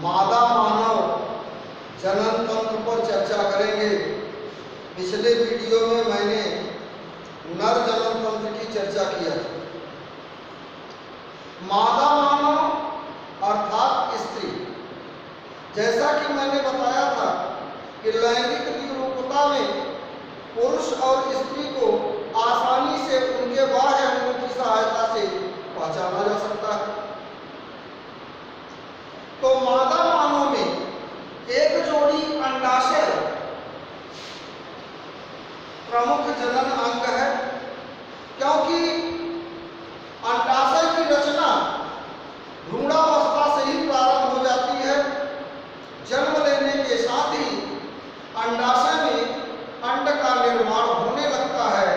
मादा मानव जनन तंत्र पर चर्चा करेंगे। पिछले वीडियो में मैंने नर जनन तंत्र की चर्चा किया था। मादा मानव अर्थात स्त्री, जैसा कि मैंने बताया था कि लैंगिक द्विरूपता में पुरुष और स्त्री को आसानी से उनके बाह्य अंगों की सहायता से पहचाना जा सकता है। तो मादा मानव में एक जोड़ी अंडाशय प्रमुख जनन अंग है, क्योंकि अंडाशय की रचना भ्रूणावस्था से ही प्रारंभ हो जाती है। जन्म लेने के साथ ही अंडाशय में अंड का निर्माण होने लगता है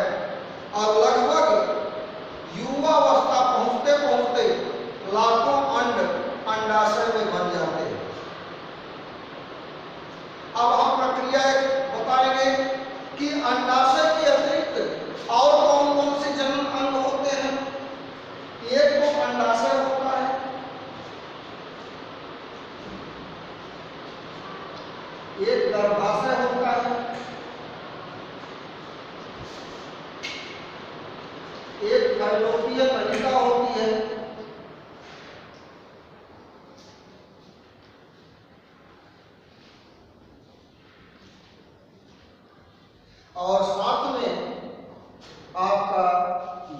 और लगभग युवावस्था पहुंचते पहुंचते लाखों अंड अंडाशय में बन जाते हैं। अब हम प्रक्रिया बताएंगे कि अंडाशय के अतिरिक्त और कौन कौन से जनन अंग होते हैं। एक तो अंडाशय होता है, एक गर्भाशय होता है, एक फैलोपियन नलिका होती है, और साथ में आपका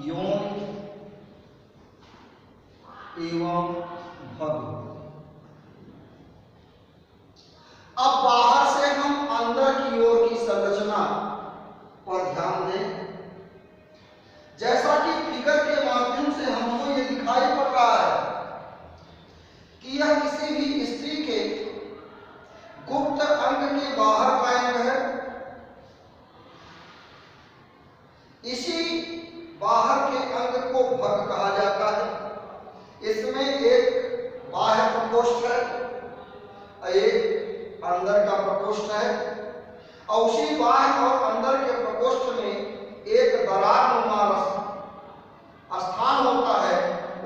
यौन एवं भव्य। अब बाहर से हम अंदर की ओर की संरचना पर ध्यान दें। जैसा कि फिगर के माध्यम से हमको ये दिखाई पड़ रहा है कि यह किसी भी स्त्री के गुप्त अंग के बाहर का अंग है। इसी बाहर के अंग को भग कहा जाता है। इसमें एक बाह्य प्रकोष्ठ है, एक अंदर का प्रकोष्ठ है, और उसी बाह्य और अंदर के प्रकोष्ठ में एक दरारनुमा स्थान होता है।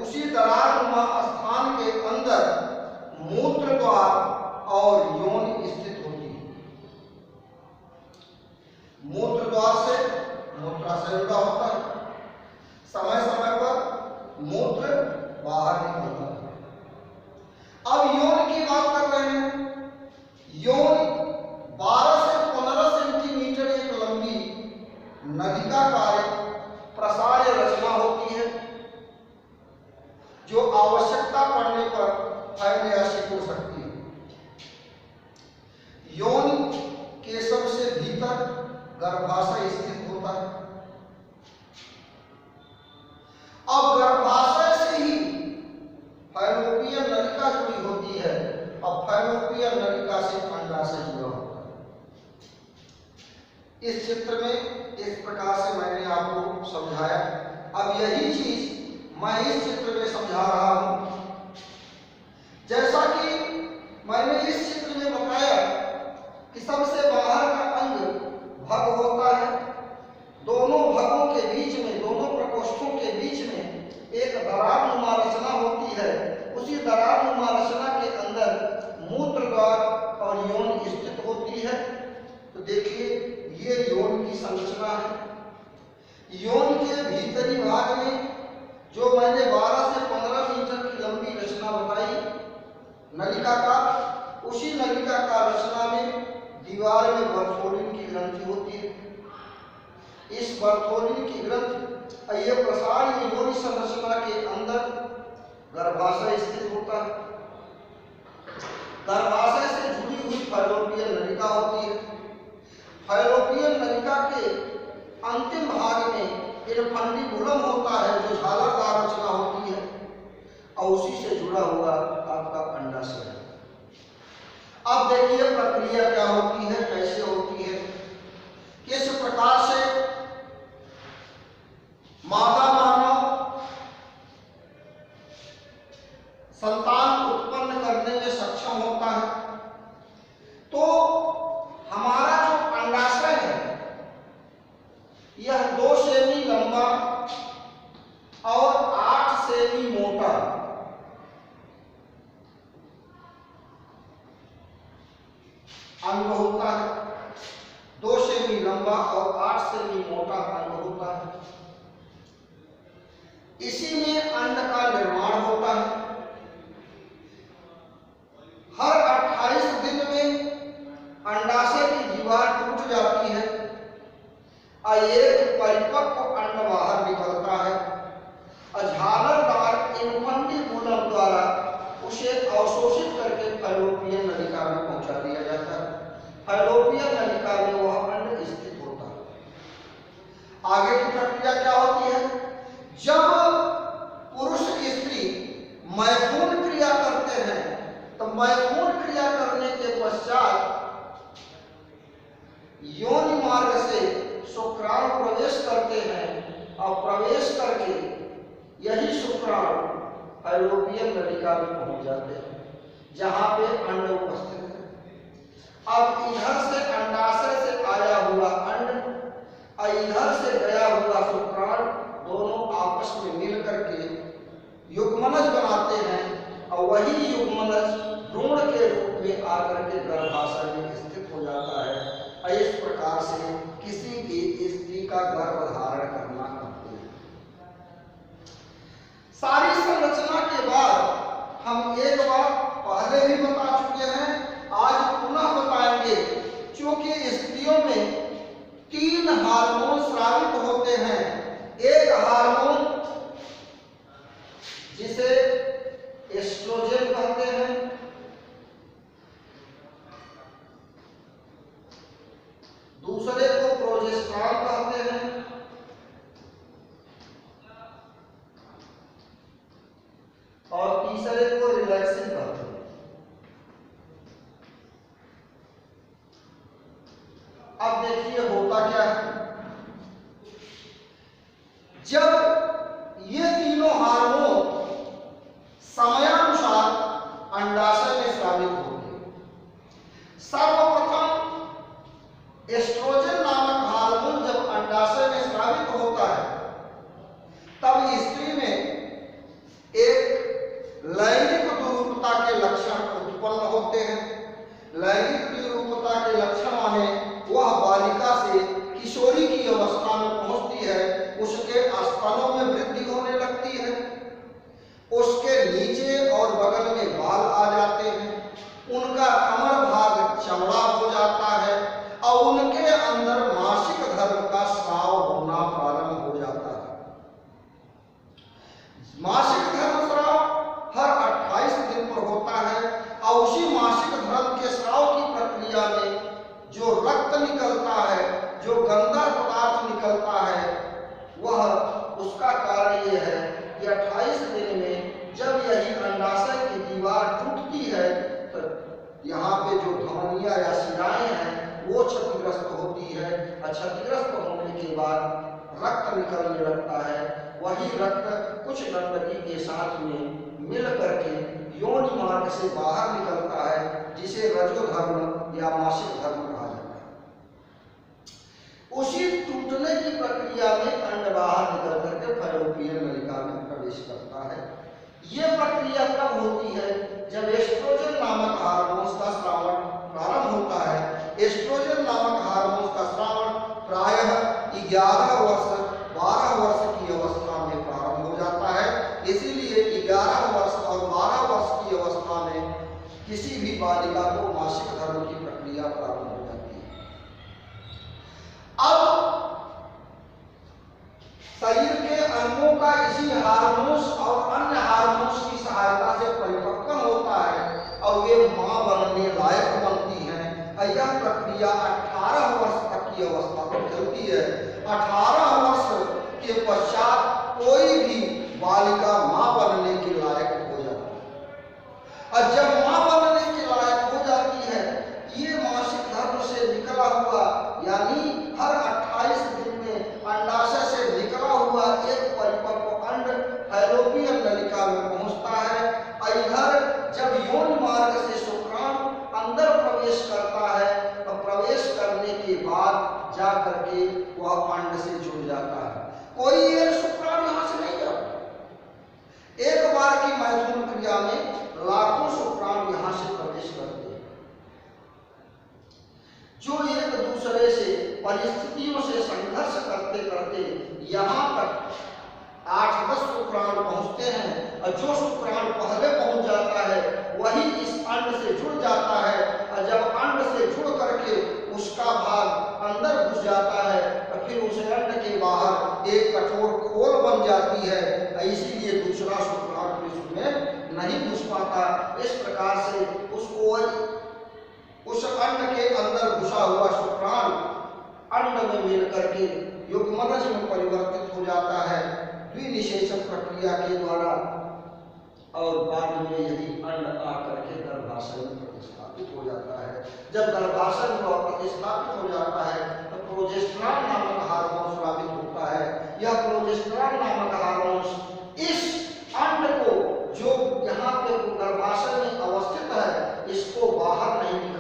उसी दरारनुमा स्थान के अंदर मूत्र द्वार और यौन स्थित होती है। मूत्र द्वार से मूत्राशय जुड़ा होता है। समय समय पर मूत्र बाहर निकलता है। अब यौन की बात कर रहे हैं। यौन 12 से 15 सेंटीमीटर एक लंबी नलिकाकार प्रसार्य रचना होती है, जो आवश्यकता पड़ने पर फैलने या सिकुड़ सकती है। यौन के सबसे भीतर गर्भाशय स्थित होता है। अब गर्भाशय से ही फैलोपियन नलिका जुड़ी होती है। अब फैलोपियन नलिका से अंडाशय जुड़ा होता है। इस चित्र में इस प्रकार से मैंने आपको समझाया। अब यही चीज मैं इस चित्र में समझा रहा हूं। जैसा कि मैंने इस चित्र में बताया कि सबसे बाहर का अंग भग होता है। दोनों भगों के बीच में, दोनों प्रकोष्ठों के बीच में एक दरारनुमा रचना होती है। उसी दरारनुमा रचना के अंदर मूत्र द्वार और यौन स्थित होती है। तो देखिए, ये यौन की संरचना है। यौन के भीतरी भाग में जो मैंने 12 से 15 मीटर की लंबी रचना बताई नलिका का, उसी नलिका का रचना में दीवार में बर्थोलिन की ग्रंथि होती है। इस बर्थोलिन की ग्रंथि ये प्रसार यौन संरचना के अंदर गर्भाशय स्थित होता है। गर्भाशय से जुड़ी हुई फैलोपियन नलिका होती है। फैलोपियन नलिका के अंतिम भाग में इनफंडिबुलम होता है, जो झालरदार रचना होती है, और उसी से जुड़ा हुआ आपका अंडाशय है। अब देखिए प्रक्रिया क्या होती है, कैसे होती है, किस प्रकार से मादा मानव संतान उत्पन्न करने में सक्षम होता है। तो हमारा जो अंडाशय है यह 2 सेमी लंबा और 8 सेमी मोटा अंग होता है, 2 सेमी लंबा और 8 सेमी मोटा अंग होता है। इसी में अंड का निर्माण होता है। हर 28 दिन में अंडाशय की दीवार टूट जाती है और एक परिपक्व अंड बाहर निकलता है और झालरदार इन्फंटी मूलक द्वारा उसे अवशोषित करके फैलोपियन नलिका में पहुंचा दिया जाता है। फैलोपियन नलिका में वह अंड स्थित होता है। आगे की प्रक्रिया क्या होती है? जब पुरुष स्त्री मैथुन क्रिया करते हैं तो मैथुन क्रिया करने के पश्चात योनि मार्ग से शुक्राणु प्रवेश करते हैं और प्रवेश करके यही शुक्राणु फैलोपियन नलिका में पहुंच जाते हैं जहां पे अंड उपस्थित है। अब इधर से अंडाशय से आया हुआ अंड और इधर से गया हुआ शुक्राणु दोनों आपस में मिल करके युग्मनज बनाते हैं और वही युग्मनज भ्रूण के रूप में आकर के गर्भाशय में स्थित हो जाता है और इस प्रकार से किसी भी स्त्री का गर्भ धारण करना करते हैं। सारी संरचना के बाद हम एक बार पहले भी बता चुके हैं, आज पुनः बताएंगे। क्योंकि स्त्रियों में 3 हार्मोन स्रावित होते हैं। एक हार्मोन जिसे एस्ट्रोजन कहते हैं, दूसरे को प्रोजेस्टेरॉन कहते हैं और तीसरे को रिलैक्सिन कहते हैं। अब देखिए होता क्या है, जब ये तीनों हार्मोन समयानुसार अंडाशय में स्रावित होंगे, सर्वप्रथम एस्ट्रोजन नामक हार्मोन जब अंडाशय में स्रावित होता है तब स्त्री में एक लैंगिक दुरूपता के लक्षण उत्पन्न होते हैं। लैंगिक दुरूपता के लक्षण माने वह बालिका से किशोरी की अवस्था में पहुंचती है, उसके स्तनों में वृद्धि होने लगती है, उसके नीचे और बगल में बाल आ जाते हैं, उनका कमर भाग चौड़ा हो जाता है और उनके अंदर मासिक धर्म का स्राव होना प्रारंभ हो जाता है। मासिक धर्म स्राव हर 28 दिन पर होता है और उसी मासिक धर्म के स्राव की प्रक्रिया में जो रक्त निकलता है, जो गंदा पदार्थ निकलता है, वह उसका कारण यह है कि 28 दिन में जब यही अंडाशय की दीवार टूटती है तो यहाँ पे जो धमनियां या शिराएं हैं वो क्षतिग्रस्त होती है और क्षतिग्रस्त होने के बाद रक्त निकलने लगता है। वही रक्त कुछ गंदगी के साथ में मिल करके योनि मार्ग से बाहर निकलता है, जिसे रजोधर्म या मासिक धर्म कहा जाता है। उसी टूटने की प्रक्रिया में अंड बाहर निकल करके फैलोपियन नलिका में प्रवेश करता है। ये प्रक्रिया कब होती है? जब एस्ट्रोजन नामक हार्मोन का स्रावन प्रारंभ होता है। एस्ट्रोजन नामक हार्मोन का स्रावन प्रायः 11 वर्ष 12 वर्ष की अवस्था में प्रारंभ हो जाता है। इसीलिए 11 वर्ष और 12 वर्ष की अवस्था में किसी भी बालिका को मासिक धर्म की प्रक्रिया प्रारंभ हो जाती है। अब शरीर के अंगों का इसी हार्मोन्स और अन्य हार्मोन्स की सहायता से परिपक्व होता है और वे मां बनने लायक बनती हैं। यह प्रक्रिया 18 वर्ष तक की अवस्था तक चलती है। 18 वर्ष के पश्चात कोई भी बालिका मां बनने के लायक हो जाती है और जब मां बनने के लायक हो जाती है, ये मासिक धर्म से निकला हुआ यानी हर 28 दिन में अंडाशय से निकला हुआ एक परिपक्व अंड फैलोपियन नलिका में पहुंचता है और इधर जब योनि मार्ग से शुक्राणु अंदर प्रवेश करता है तो प्रवेश करने के बाद जा करके वह अंड से जुड़ जाता है। कोई एक शुक्राणु यहाँ से नहीं जाता। एक बार की मैथुन क्रिया में लाखों शुक्राणु परिस्थितियों से संघर्ष करते करते यहाँ तक 8-10 शुक्राणु पहुंचते हैं और जो शुक्राणु पहले पहुंच जाता है वही इस अंड से जुड़ जाता है और जब अंड से जुड़ करके उसका भाग अंदर घुस जाता है तो फिर उस अंड के बाहर एक कठोर खोल बन जाती है, इसीलिए दूसरा शुक्राणु उसमें नहीं घुस पाता। इस प्रकार से उसको उस अंड के अंदर घुसा हुआ शुक्राणु अंड में मिल करके युग्मनज में परिवर्तित हो जाता है द्विनिषेचन प्रक्रिया के द्वारा और बाद में यही अंड आकर के गर्भाशय में प्रतिस्थापित हो जाता है। जब गर्भाशय में प्रतिस्थापित हो जाता है तो प्रोजेस्टेरॉन नामक हार्मोन स्रावित होता है। यह प्रोजेस्टेरॉन नामक हार्मोन इस अंड को जो यहाँ पे गर्भाशय में अवस्थित है इसको बाहर नहीं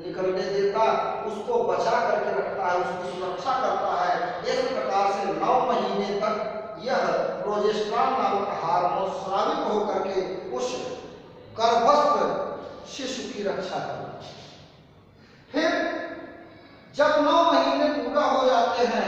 निकलने देता, उसको बचा करके रखता है, उसकी सुरक्षा करता है। इस प्रकार से 9 महीने तक यह प्रोजेस्टेरॉन नामक हार्मोन स्रावित होकर के उस गर्भस्थ शिशु की रक्षा करता है। फिर जब 9 महीने पूरा हो जाते हैं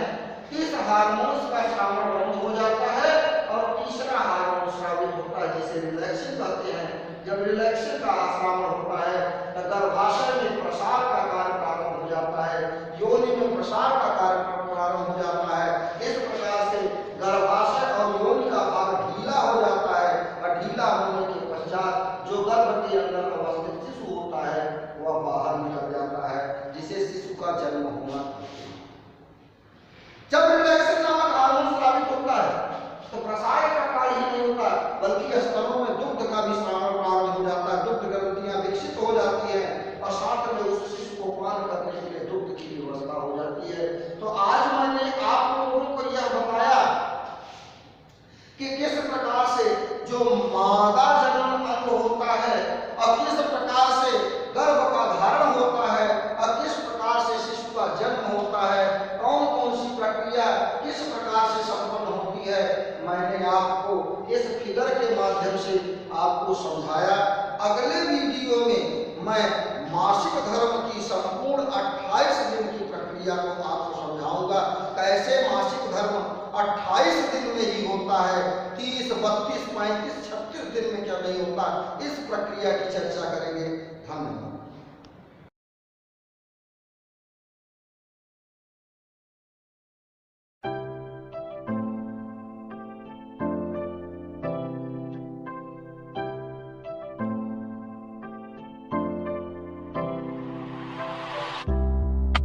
इस हार्मोन का श्रावण बंद हो जाता है और तीसरा हार्मोन स्रावित होता है जिसे रिलैक्सिन कहते हैं। जब रिलैक्सिन का श्रावण होता है तो गर्भाशय में प्रसार का कार्य प्रारंभ हो जाता है, योनि में प्रसार का कार्य प्रारंभ हो जाता है। इस प्रकार से गर्भाशय और योनि का भाग ढीला हो जाता है और ढीला होने के पश्चात जो गर्भ के अंदर अवस्थित शिशु होता है वह बाहर निकल जाता है जिसे शिशु का जन्म होना। जब रिलैक्सिन नामक हार्मोन स्रावित होता है तो प्रसार का कार्य ही नहीं होता बल्कि स्तनों में दुग्ध का भी स्राव प्रारंभ हो जाता है, दुग्ध ग्रंथियां विकसित हो जाती हैं और साथ में उस शिशु को पान करने के लिए दुग्ध की व्यवस्था हो जाती है। तो आज मैंने आप लोगों को यह बताया कि किस प्रकार से जो मादा जनन अंग होता है और किस प्रकार से गर्भ का धारण होता है और किस प्रकार से शिशु का जन्म होता है, कौन कौन सी प्रक्रिया किस प्रकार से संपन्न होती है, मैंने आपको इस फिगर के माध्यम से आपको समझाया। अगले वीडियो में मैं मासिक धर्म की संपूर्ण 28 दिन की प्रक्रिया को आपको समझाऊंगा। कैसे मासिक धर्म 28 दिन में ही होता है, 30, 32, 35, 36 दिन में क्या नहीं होता, इस प्रक्रिया की चर्चा करेंगे।